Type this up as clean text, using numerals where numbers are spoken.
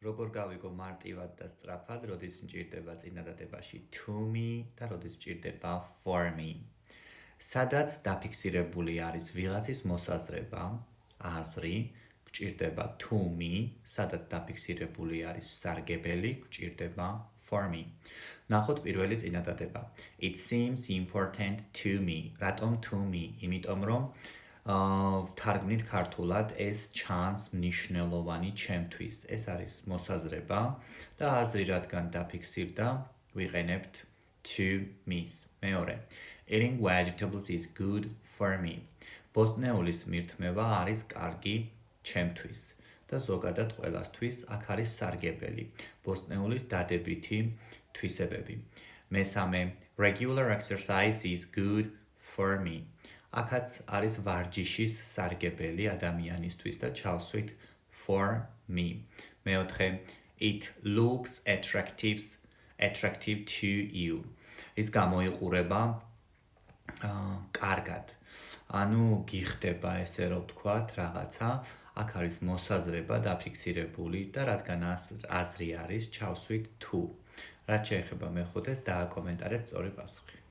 როგორ გავიგო მარტივად და სწრაფად, როდის მჭირდება წინადადებაში to me და როდის მჭირდება for me. სადაც დაფიქსირებული არის ვიღაცის მოსაზრება, აზრი, გჭირდება to me, სადაც დაფიქსირებული არის სარგებელი, გჭირდება for me. ნახოთ პირველი წინადადება. It seems important to me. რატომ to me? იმიტომ რომ ვთარგმნით ქართულად ეს ჩანს მნიშვნელოვანი ჩემთვის. ეს არის მოსაზრება და აზრი რადგან დაფიქსირდა, ვიყენებთ to me-ს. მეორე. Eating vegetables is good for me. ბოსტნეულის მირთმევა არის კარგი ჩემთვის. და ზოგადად ყველასთვის აქ არის სარგებელი. ბოსტნეულის დადებითი თვისებები. მესამე. Regular exercise is good for me. აქაც არის ვარჯიშის სარგებელი ადამიანისთვის და ჩავსვით for me. მეოთხე. It looks attractive to you. ის გამოიყურება კარგად. ანუ გიხდება ესე რომ ვთქვათ რაღაცა, აქ არის მოსაზრება დაფიქსირებული და რადგან აზრი არის, ჩავსვით to. რაც შეეხება მეხუთეს, დააკომენტარეთ სწორი პასუხი.